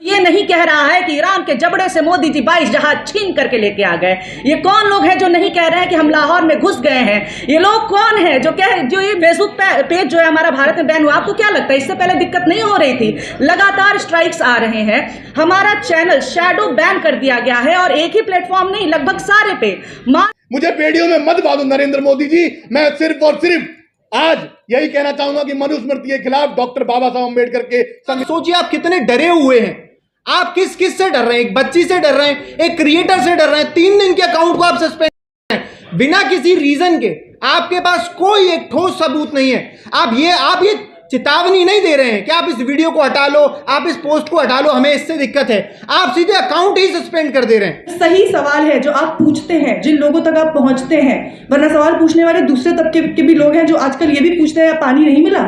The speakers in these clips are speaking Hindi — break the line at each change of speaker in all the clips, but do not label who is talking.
ये नहीं कह रहा है कि ईरान के जबड़े से मोदी जी 22 जहाज छीन करके लेके आ गए। ये कौन लोग हैं जो नहीं कह रहे हैं कि हम लाहौर में घुस गए हैं? ये लोग कौन हैं जो ये फेसबुक पेज जो है हमारा भारत में बैन हुआ? आपको क्या लगता है इससे पहले दिक्कत नहीं हो रही थी? लगातार स्ट्राइक्स आ रहे हैं। हमारा चैनल शैडो बैन कर दिया गया है और एक ही प्लेटफॉर्म नहीं, लगभग सारे पे।
मुझे वीडियो में मत बांधो नरेंद्र मोदी जी। मैं सिर्फ और सिर्फ आज यही कहना चाहूंगा कि मनुस्मृति के खिलाफ डॉक्टर बाबा साहब अम्बेडकर के
सोचिए आप कितने डरे हुए हैं। आप किस से डर रहे हैं? एक बच्ची से डर रहे हैं, एक क्रिएटर से डर रहे हैं। 3 दिन के अकाउंट को आप सस्पेंड कर रहे हैं बिना किसी रीजन के। आपके पास कोई एक ठोस सबूत नहीं है। आप ये चेतावनी नहीं दे रहे हैं कि आप इस वीडियो को हटा लो, आप इस पोस्ट को हटा लो, हमें इससे दिक्कत है। आप सीधे अकाउंट ही सस्पेंड कर दे रहे हैं।
सही सवाल है जो आप पूछते हैं, जिन लोगों तक आप पहुंचते हैं, वरना सवाल पूछने वाले दूसरे तबके के भी लोग हैं जो आजकल ये भी पूछते हैं पानी नहीं मिला।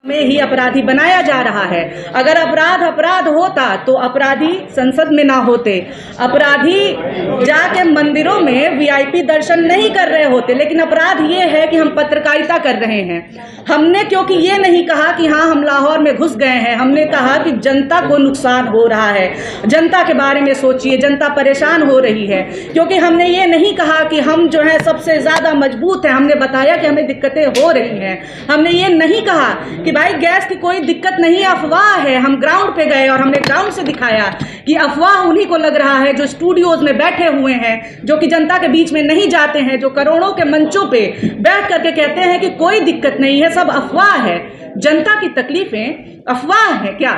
में ही अपराधी बनाया जा रहा है। अगर अपराध होता तो अपराधी संसद में ना होते, अपराधी जाके मंदिरों में वीआईपी दर्शन नहीं कर रहे होते। लेकिन अपराध ये है कि हम पत्रकारिता कर रहे हैं। हमने क्योंकि ये नहीं कहा कि हाँ हम लाहौर में घुस गए हैं, हमने कहा कि जनता को नुकसान हो रहा है, जनता के बारे में सोचिए, जनता परेशान हो रही है। क्योंकि हमने ये नहीं कहा कि हम जो है सबसे ज़्यादा मजबूत हैं, हमने बताया कि हमें दिक्कतें हो रही हैं। हमने ये नहीं कहा कि भाई गैस की कोई दिक्कत नहीं, अफवाह है। हम ग्राउंड पे गए और हमने ग्राउंड से दिखाया कि अफवाह उन्हीं को लग रहा है जो स्टूडियोज में बैठे हुए हैं, जो कि जनता के बीच में नहीं जाते हैं, जो करोड़ों के मंचों पे बैठ करके कहते हैं कि कोई दिक्कत नहीं है, सब अफवाह है। जनता की तकलीफें अफवाह है क्या?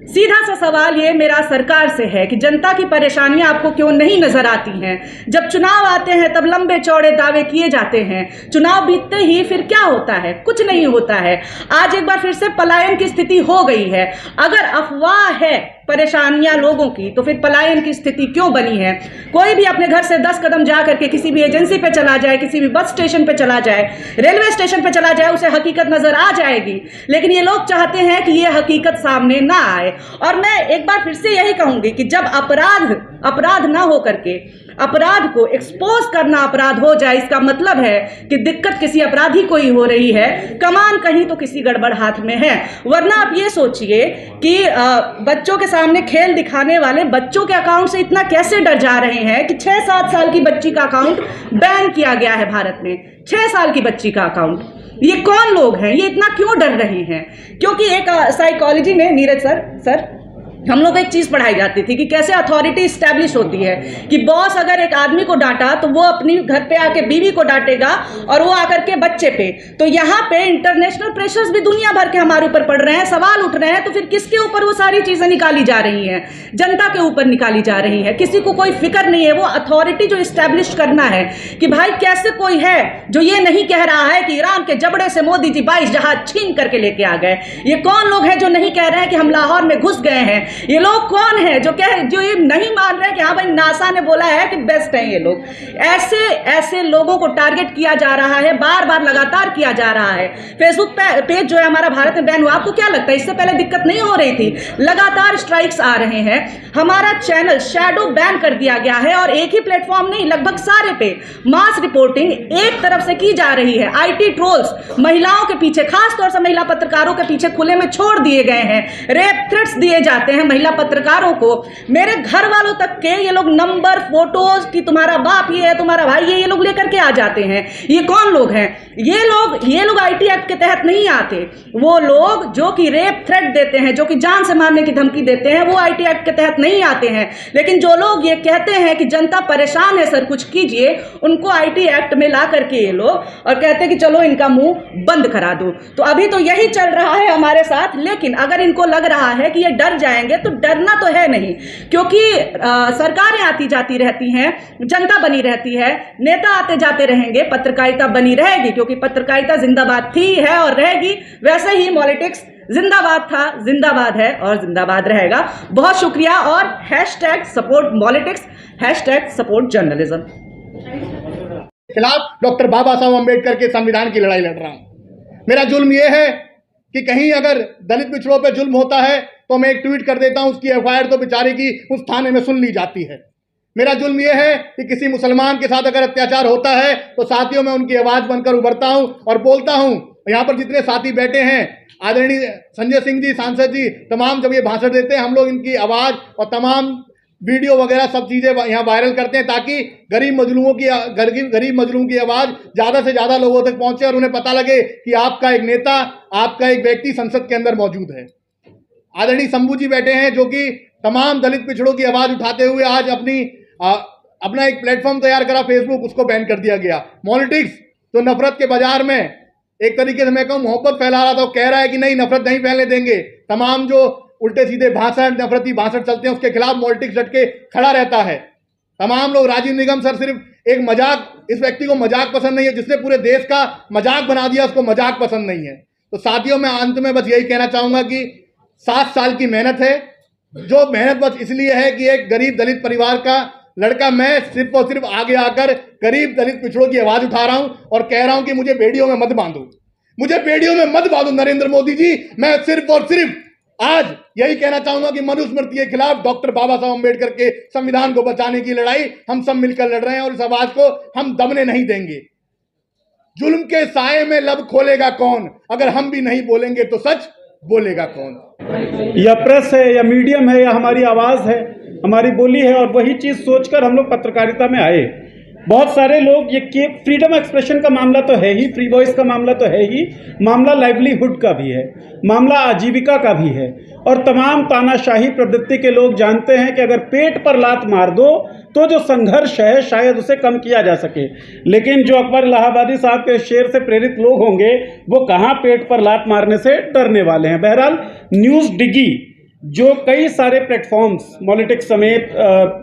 सीधा सा सवाल ये मेरा सरकार से है कि जनता की परेशानियां आपको क्यों नहीं नजर आती हैं? जब चुनाव आते हैं तब लंबे चौड़े दावे किए जाते हैं, चुनाव बीतते ही फिर क्या होता है? कुछ नहीं होता है। आज एक बार फिर से पलायन की स्थिति हो गई है। अगर अफवाह है परेशानियां लोगों की, तो फिर पलायन की स्थिति क्यों बनी है? कोई भी अपने घर से 10 कदम जा करके किसी भी एजेंसी पे चला जाए, किसी भी बस स्टेशन पे चला जाए, रेलवे स्टेशन पे चला जाए, उसे हकीकत नजर आ जाएगी। लेकिन ये लोग चाहते हैं कि ये हकीकत सामने ना आए। और मैं एक बार फिर से यही कहूंगी कि जब अपराध ना हो करके अपराध को एक्सपोज करना अपराध हो जाए, इसका मतलब है कि दिक्कत किसी अपराधी को ही हो रही है, कमान कहीं तो किसी गड़बड़ हाथ में है। वरना आप ये सोचिए कि बच्चों के सामने खेल दिखाने वाले बच्चों के अकाउंट से इतना कैसे डर जा रहे हैं कि 6-7 साल की बच्ची का अकाउंट बैन किया गया है भारत में। 6 साल की बच्ची का अकाउंट। ये कौन लोग हैं? ये इतना क्यों डर रहे हैं? क्योंकि एक साइकोलॉजी में नीरज सर हम लोग को एक चीज पढ़ाई जाती थी कि कैसे अथॉरिटी स्टैब्लिश होती है, कि बॉस अगर एक आदमी को डांटा तो वो अपनी घर पे आके बीवी को डांटेगा और वो आकर के बच्चे पे। तो यहाँ पे इंटरनेशनल प्रेशर्स भी दुनिया भर के हमारे ऊपर पड़ रहे हैं, सवाल उठ रहे हैं। तो फिर किसके ऊपर वो सारी चीजें निकाली जा रही हैं? जनता के ऊपर निकाली जा रही है। किसी को कोई फिक्र नहीं है। वो अथॉरिटी जो स्टैब्लिश करना है कि भाई कैसे कोई है जो ये नहीं कह रहा है कि ईरान के जबड़े से मोदी जी 22 जहाज छीन करके लेके आ गए। ये कौन लोग हैं जो नहीं कह रहे हैं कि हम लाहौर में घुस गए हैं? ये लोग कौन है जो ये नहीं मान रहे कि हाँ भाई नासा ने बोला है कि बेस्ट है? ये लोग ऐसे लोगों को टारगेट किया जा रहा है, बार बार लगातार किया जा रहा है। फेसबुक पेज जो है हमारा भारत में बैन हुआ। आपको क्या लगता है इससे पहले दिक्कत नहीं हो रही थी? लगातार स्ट्राइक्स आ रहे हैं। हमारा चैनल शैडो बैन कर दिया गया है और एक ही प्लेटफॉर्म नहीं, लगभग सारे पे मास रिपोर्टिंग एक तरफ से की जा रही है। आईटी ट्रोल्स महिलाओं के पीछे, खासतौर से महिला पत्रकारों के पीछे खुले में छोड़ दिए गए हैं। रेप थ्रेट्स दिए जाते हैं महिला पत्रकारों को। मेरे घर वालों तक के ये लोग नंबर, फोटोज कि तुम्हारा बाप ये है, तुम्हारा भाई ये लोग लेकर के आ जाते हैं। ये कौन लोग हैं? ये लोग आईटी एक्ट के तहत नहीं आते। वो लोग जो कि रेप थ्रेट देते हैं, जो कि जान से मारने की धमकी देते हैं, वो आईटी एक्ट के तहत नहीं आते हैं। लेकिन जो लोग ये कहते हैं कि जनता परेशान है सर कुछ कीजिए, उनको आईटी एक्ट में ला करके ये लोग और कहते हैं कि चलो इनका मुंह बंद करा दो। तो अभी तो यही चल रहा है हमारे साथ। लेकिन अगर इनको लग रहा है कि ये डर जाएंगे, तो डरना तो है नहीं, क्योंकि सरकारें आती जाती रहती हैं, जनता बनी रहती है, नेता आते जाते रहेंगे, पत्रकारिता बनी रहेगी, क्योंकि पत्रकारिता जिंदाबाद थी, है और रहेगी। वैसे ही पॉलिटिक्स जिंदाबाद था, जिंदाबाद है और जिंदाबाद रहेगा। बहुत शुक्रिया। और #सपोर्ट पॉलिटिक्स, #सपोर्ट जर्नलिज्म।
खिलाफ डॉक्टर बाबा साहब अम्बेडकर के संविधान की लड़ाई लड़ रहा हूं। मेरा जुल्म यह है कि कहीं अगर दलित पिछड़ों पे जुल्म होता है तो मैं एक ट्वीट कर देता हूं, उसकी एफआईआर तो बेचारे की उस थाने में सुन ली जाती है। मेरा जुल्म यह है कि किसी मुसलमान के साथ अगर अत्याचार होता है तो साथियों में उनकी आवाज बनकर उभरता हूं और बोलता हूं यहाँ पर जितने साथी बैठे हैं, आदरणीय संजय सिंह जी, सांसद जी, तमाम जब ये भाषण देते हैं हम लोग इनकी आवाज़ और तमाम वीडियो वगैरह सब चीज़ें यहाँ वायरल करते हैं ताकि गरीब मजलूमों की आवाज़ ज़्यादा से ज़्यादा लोगों तक पहुँचे और उन्हें पता लगे कि आपका एक नेता, आपका एक व्यक्ति संसद के अंदर मौजूद है। आदरणीय शंभू जी बैठे हैं जो कि तमाम दलित पिछड़ों की आवाज़ उठाते हुए आज अपना एक प्लेटफॉर्म तैयार करा फेसबुक, उसको बैन कर दिया गया। पॉलिटिक्स तो नफरत के बाजार में एक तरीके से मैं कहूँ मोहब्बत फैला रहा था, कह रहा है कि नहीं नफरत नहीं फैलने देंगे। तमाम जो उल्टे सीधे भाषण, नफरती भाषण चलते हैं उसके खिलाफ पॉलिटिक्स डट के खड़ा रहता है। तमाम लोग, राजीव निगम सर सिर्फ एक मजाक, इस व्यक्ति को मजाक पसंद नहीं है, जिसने पूरे देश का मजाक बना दिया उसको मजाक पसंद नहीं है। तो साथियों, मैं अंत में बस यही कहना चाहूँगा कि 7 साल की मेहनत है, जो मेहनत बस इसलिए है कि एक गरीब दलित परिवार का लड़का मैं सिर्फ और सिर्फ आगे आकर गरीब दलित पिछड़ों की आवाज़ उठा रहा हूं और कह रहा हूं कि मुझे बेड़ियों में मत बांधो, मुझे बेड़ियों में मत बांधो नरेंद्र मोदी जी। मैं सिर्फ और सिर्फ आज यही कहना चाहूंगा कि मनुस्मृति के खिलाफ डॉक्टर बाबा साहब अम्बेडकर के संविधान को बचाने की लड़ाई हम सब मिलकर लड़ रहे हैं और इस आवाज को हम दबने नहीं देंगे। जुल्म के साये में लब खोलेगा कौन, अगर हम भी नहीं बोलेंगे तो सच बोलेगा कौन।
या प्रेस है या मीडियम है या हमारी आवाज़ है, हमारी बोली है, और वही चीज़ सोचकर हम लोग पत्रकारिता में आए। बहुत सारे लोग ये फ्रीडम एक्सप्रेशन का मामला तो है ही, फ्री वॉइस का मामला तो है ही, मामला लाइवलीहुड का भी है, मामला आजीविका का भी है। और तमाम तानाशाही प्रवृत्ति के लोग जानते हैं कि अगर पेट पर लात मार दो तो जो संघर्ष है शायद उसे कम किया जा सके, लेकिन जो अकबर इलाहाबादी साहब के शेर से प्रेरित लोग होंगे वो कहाँ पेट पर लात मारने से डरने वाले हैं। बहरहाल न्यूज़ डिगी जो कई सारे प्लेटफॉर्म्स पॉलिटिक्स समेत,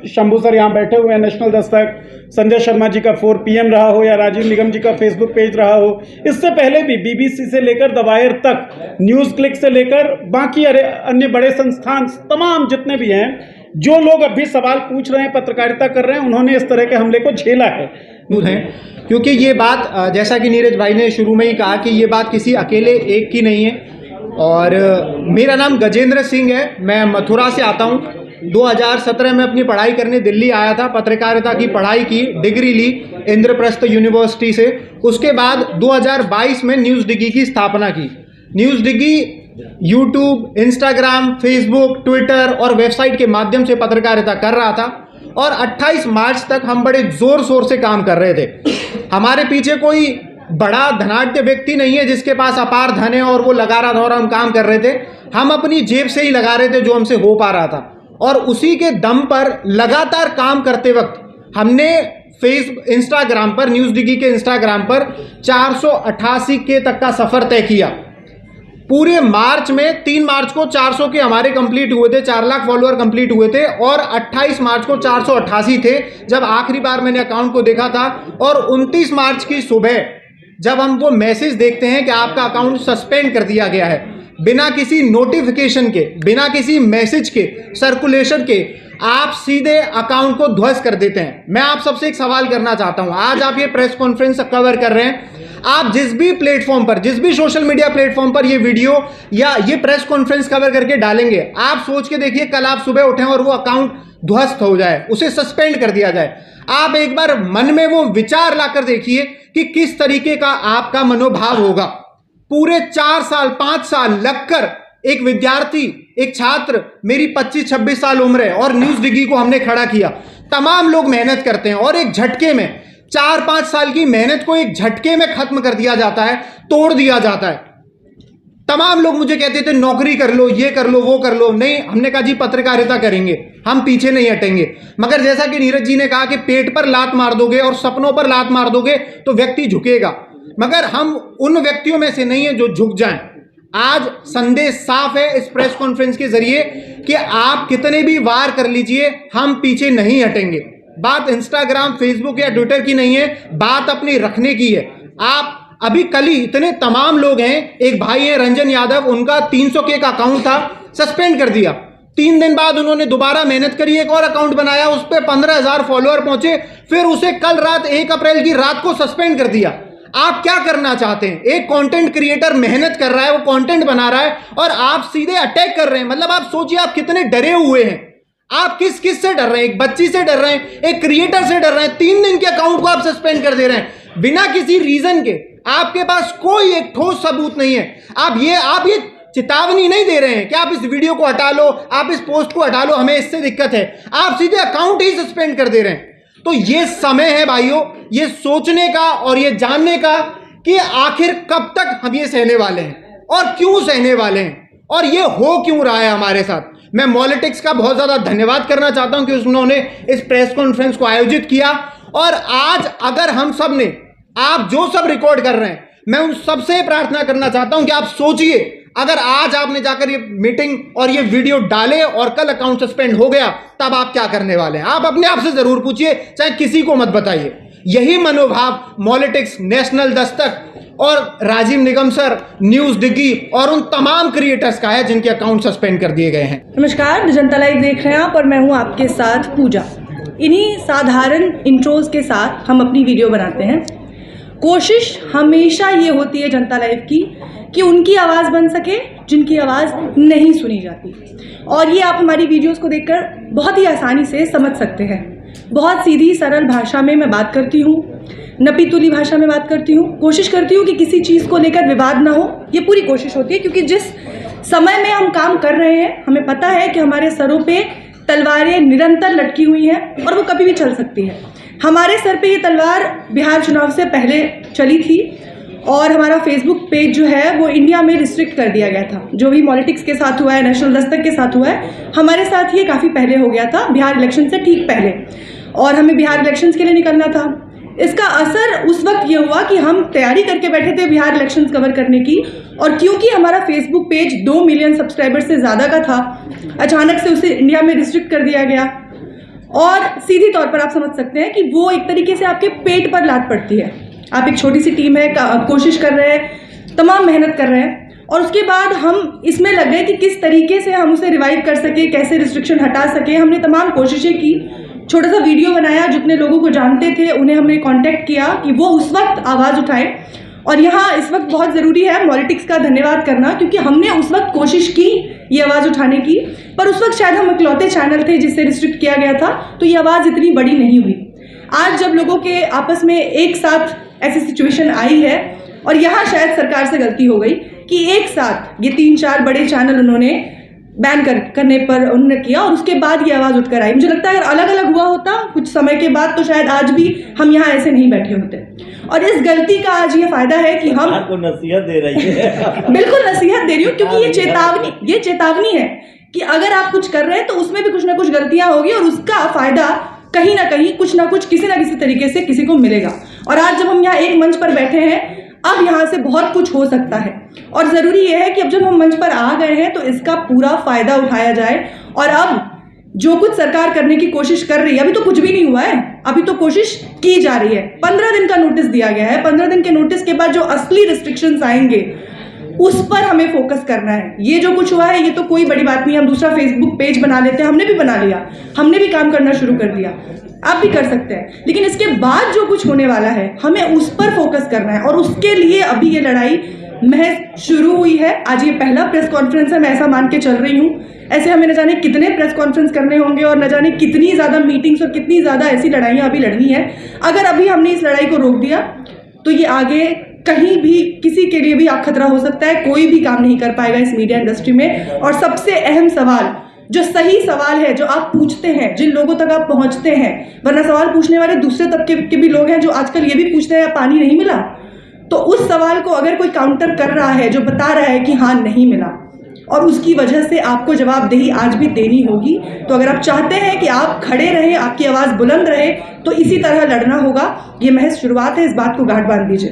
शंभू सर यहाँ बैठे हुए हैं, नेशनल दस्तक, संजय शर्मा जी का 4 PM रहा हो या राजीव निगम जी का फेसबुक पेज रहा हो, इससे पहले भी BBC से लेकर द वायर तक, न्यूज़ क्लिक से लेकर बाकी अन्य बड़े संस्थान तमाम जितने भी हैं, जो लोग अब भी सवाल पूछ रहे हैं, पत्रकारिता कर रहे हैं, उन्होंने इस तरह के हमले को झेला है।
क्योंकि ये बात, जैसा कि नीरज भाई ने शुरू में ही कहा कि ये बात किसी अकेले एक की नहीं है। और मेरा नाम गजेंद्र सिंह है, मैं मथुरा से आता हूँ। 2017 में अपनी पढ़ाई करने दिल्ली आया था, पत्रकारिता की पढ़ाई की, डिग्री ली इंद्रप्रस्थ यूनिवर्सिटी से। उसके बाद 2022 में न्यूज़ डिगी की स्थापना की। न्यूज़ डिगी यूट्यूब, इंस्टाग्राम, फेसबुक, ट्विटर और वेबसाइट के माध्यम से पत्रकारिता कर रहा था और 28 मार्च तक हम बड़े जोर शोर से काम कर रहे थे। हमारे पीछे कोई बड़ा धनाढ्य व्यक्ति नहीं है जिसके पास अपार धन है और वो लगा रहा था और हम काम कर रहे थे। हम अपनी जेब से ही लगा रहे थे जो हमसे हो पा रहा था, और उसी के दम पर लगातार काम करते वक्त हमने इंस्टाग्राम पर, न्यूज़ डिगी के इंस्टाग्राम पर 488K तक का सफ़र तय किया। पूरे मार्च में 3 मार्च को 400 के हमारे कंप्लीट हुए थे, 4 लाख फॉलोअर कंप्लीट हुए थे, और 28 मार्च को 488 थे जब आखिरी बार मैंने अकाउंट को देखा था। और 29 मार्च की सुबह जब हम वो मैसेज देखते हैं कि आपका अकाउंट सस्पेंड कर दिया गया है, बिना किसी नोटिफिकेशन के, बिना किसी मैसेज के, सर्कुलेशन के, आप सीधे अकाउंट को ध्वस्त कर देते हैं। मैं आप सबसे एक सवाल करना चाहता हूं, आज आप ये प्रेस कॉन्फ्रेंस कवर कर रहे हैं, आप जिस भी प्लेटफॉर्म पर, जिस भी सोशल मीडिया प्लेटफॉर्म पर ये वीडियो या ये प्रेस कॉन्फ्रेंस कवर करके डालेंगे, आप सोच के देखिए कल आप सुबह उठें और वो अकाउंट ध्वस्त हो जाए, उसे सस्पेंड कर दिया जाए। आप एक बार मन में वो विचार लाकर देखिए कि किस तरीके का आपका मनोभाव होगा। पूरे 4 साल 5 साल लगकर एक विद्यार्थी, एक छात्र, मेरी 25-26 साल उम्र है और न्यूज़ डिगी को हमने खड़ा किया। तमाम लोग मेहनत करते हैं और एक झटके में 4-5 साल की मेहनत को एक झटके में खत्म कर दिया जाता है, तोड़ दिया जाता है। तमाम लोग मुझे कहते थे नौकरी कर लो, ये कर लो, वो कर लो। नहीं, हमने कहा जी पत्रकारिता करेंगे, हम पीछे नहीं हटेंगे। मगर जैसा कि नीरज जी ने कहा कि पेट पर लात मार दोगे और सपनों पर लात मार दोगे तो व्यक्ति झुकेगा, मगर हम उन व्यक्तियों में से नहीं है जो झुक जाएं। आज संदेश साफ है इस प्रेस कॉन्फ्रेंस के जरिए कि आप कितने भी वार कर लीजिए, हम पीछे नहीं हटेंगे। बात इंस्टाग्राम, फेसबुक या ट्विटर की नहीं है, बात अपनी रखने की है। आप अभी कल ही इतने तमाम लोग हैं, एक भाई है रंजन यादव, उनका 300K का अकाउंट था, सस्पेंड कर दिया। 3 दिन बाद उन्होंने दोबारा मेहनत करी, एक और अकाउंट बनाया, उस पर 15,000 फॉलोअर पहुंचे, फिर उसे कल रात 1 अप्रैल की रात को सस्पेंड कर दिया। आप क्या करना चाहते हैं? एक कंटेंट क्रिएटर मेहनत कर रहा है, वो कंटेंट बना रहा है और आप सीधे अटैक कर रहे हैं। मतलब आप सोचिए आप कितने डरे हुए हैं। आप किस से डर रहे हैं? एक बच्ची से डर रहे हैं, एक क्रिएटर से डर रहे हैं। 3 दिन के अकाउंट को आप सस्पेंड कर दे रहे हैं बिना किसी रीजन के। आपके पास कोई एक ठोस सबूत नहीं है। आप ये चेतावनी नहीं दे रहे हैं कि आप इस वीडियो को हटा लो, आप इस पोस्ट को हटा लो, हमें इससे दिक्कत है। आप सीधे अकाउंट ही सस्पेंड कर दे रहे हैं। तो ये समय है भाइयों, ये सोचने का और ये जानने का कि आखिर कब तक हम ये सहने वाले हैं और क्यों सहने वाले हैं और ये हो क्यों रहा है हमारे साथ। मैं मॉलिटिक्स का बहुत ज़्यादा धन्यवाद करना चाहता हूं कि उन्होंने इस प्रेस कॉन्फ्रेंस को आयोजित किया। और आज अगर हम सब ने, आप जो सब रिकॉर्ड कर रहे हैं, मैं उन सबसे प्रार्थना करना चाहता हूं कि आप सोचिए, अगर आज आपने जाकर ये मीटिंग और ये वीडियो डाले और कल अकाउंट सस्पेंड हो गया, तब आप क्या करने वाले हैं। आप अपने आप से जरूर पूछिए, चाहे किसी को मत बताइए। यही मनोभाव मॉलिटिक्स, नेशनल दस्तक और राजीव निगम सर, न्यूज डिग्गी और उन तमाम क्रिएटर्स का है जिनके अकाउंट सस्पेंड कर दिए गए हैं।
नमस्कार, जनता लाइव देख रहे हैं आप और मैं हूं आपके साथ पूजा। इन्हीं साधारण इंट्रोज के साथ हम अपनी वीडियो बनाते हैं। कोशिश हमेशा ये होती है जनता लाइव की कि उनकी आवाज़ बन सके जिनकी आवाज़ नहीं सुनी जाती। और ये आप हमारी वीडियोस को देखकर बहुत ही आसानी से समझ सकते हैं। बहुत सीधी सरल भाषा में मैं बात करती हूँ, नपीतुली भाषा में बात करती हूँ। कोशिश करती हूँ कि किसी चीज़ को लेकर विवाद ना हो, ये पूरी कोशिश होती है। क्योंकि जिस समय में हम काम कर रहे हैं, हमें पता है कि हमारे सरों पे तलवारें निरंतर लटकी हुई हैं और वो कभी भी चल सकती है। हमारे सर पे ये तलवार बिहार चुनाव से पहले चली थी और हमारा फेसबुक पेज जो है वो इंडिया में रिस्ट्रिक्ट कर दिया गया था। जो भी पॉलिटिक्स के साथ हुआ है, नेशनल दस्तक के साथ हुआ है, हमारे साथ ये काफ़ी पहले हो गया था, बिहार इलेक्शन से ठीक पहले। और हमें बिहार इलेक्शंस के लिए निकलना था। इसका असर उस वक्त ये हुआ कि हम तैयारी करके बैठे थे बिहार इलेक्शंस कवर करने की, और क्योंकि हमारा फेसबुक पेज 2 मिलियन सब्सक्राइबर से ज़्यादा का था, अचानक से उसे इंडिया में रिस्ट्रिक्ट कर दिया गया। और सीधी तौर पर आप समझ सकते हैं कि वो एक तरीके से आपके पेट पर लात पड़ती है। आप एक छोटी सी टीम है, कोशिश कर रहे हैं, तमाम मेहनत कर रहे हैं, और उसके बाद हम इसमें लग गए कि किस तरीके से हम उसे रिवाइव कर सके, कैसे रिस्ट्रिक्शन हटा सके। हमने तमाम कोशिशें की, छोटा सा वीडियो बनाया, जितने लोगों को जानते थे उन्हें हमने कांटेक्ट किया कि वो उस वक्त आवाज़ उठाए। और यहाँ इस वक्त बहुत ज़रूरी है मॉलिटिक्स का धन्यवाद करना, क्योंकि हमने उस वक्त कोशिश की ये आवाज़ उठाने की, पर उस वक्त शायद हम इकलौते चैनल थे जिससे रिस्ट्रिक्ट किया गया था, तो ये आवाज़ इतनी बड़ी नहीं हुई। आज जब लोगों के आपस में एक साथ ऐसी सिचुएशन आई है, और यहाँ शायद सरकार से गलती हो गई कि एक साथ ये 3-4 बड़े चैनल उन्होंने बैन करने पर उन्होंने किया, और उसके बाद ये आवाज़ उठकर आई। मुझे लगता है अगर अलग अलग हुआ होता कुछ समय के बाद, तो शायद आज भी हम यहाँ ऐसे नहीं बैठे होते। और इस गलती का आज ये फायदा है कि हम
आपको नसीहत दे रही है।
बिल्कुल नसीहत दे रही हूँ, क्योंकि ये चेतावनी है कि अगर आप कुछ कर रहे हैं तो उसमें भी कुछ ना कुछ गलतियां होगी, और उसका फायदा कहीं ना कहीं कुछ ना कुछ किसी ना किसी तरीके से किसी को मिलेगा। और आज जब हम यहाँ एक मंच पर बैठे हैं, अब यहाँ से बहुत कुछ हो सकता है, और ज़रूरी यह है कि अब जब हम मंच पर आ गए हैं तो इसका पूरा फ़ायदा उठाया जाए। और अब जो कुछ सरकार करने की कोशिश कर रही है, अभी तो कुछ भी नहीं हुआ है, अभी तो कोशिश की जा रही है। 15 दिन का नोटिस दिया गया है। 15 दिन के नोटिस के बाद जो असली रिस्ट्रिक्शंस आएंगे उस पर हमें फोकस करना है। ये जो कुछ हुआ है ये तो कोई बड़ी बात नहीं, हम दूसरा फेसबुक पेज बना लेते हैं, हमने भी बना लिया, हमने भी काम करना शुरू कर दिया, आप भी कर सकते हैं। लेकिन इसके बाद जो कुछ होने वाला है हमें उस पर फोकस करना है, और उसके लिए अभी ये लड़ाई महज शुरू हुई है। आज ये पहला प्रेस कॉन्फ्रेंस है, मैं ऐसा मान के चल रही हूँ। ऐसे हमें न जाने कितने प्रेस कॉन्फ्रेंस करने होंगे, और न जाने कितनी ज़्यादा मीटिंग्स और कितनी ज़्यादा ऐसी लड़ाइयाँ अभी लड़नी है। अगर अभी हमने इस लड़ाई को रोक दिया तो ये आगे कहीं भी किसी के लिए भी आप खतरा हो सकता है। कोई भी काम नहीं कर पाएगा इस मीडिया इंडस्ट्री में। और सबसे अहम सवाल, जो सही सवाल है, जो आप पूछते हैं, जिन लोगों तक आप पहुंचते हैं, वरना सवाल पूछने वाले दूसरे तबके के भी लोग हैं जो आजकल ये भी पूछते हैं पानी नहीं मिला, तो उस सवाल को अगर कोई काउंटर कर रहा है, जो बता रहा है कि हाँ नहीं मिला, और उसकी वजह से आपको जवाबदेही आज भी देनी होगी, तो अगर आप चाहते हैं कि आप खड़े रहें, आपकी आवाज़ बुलंद रहे, तो इसी तरह लड़ना होगा। ये महज शुरुआत है, इस बात को गांठ बांध दीजिए।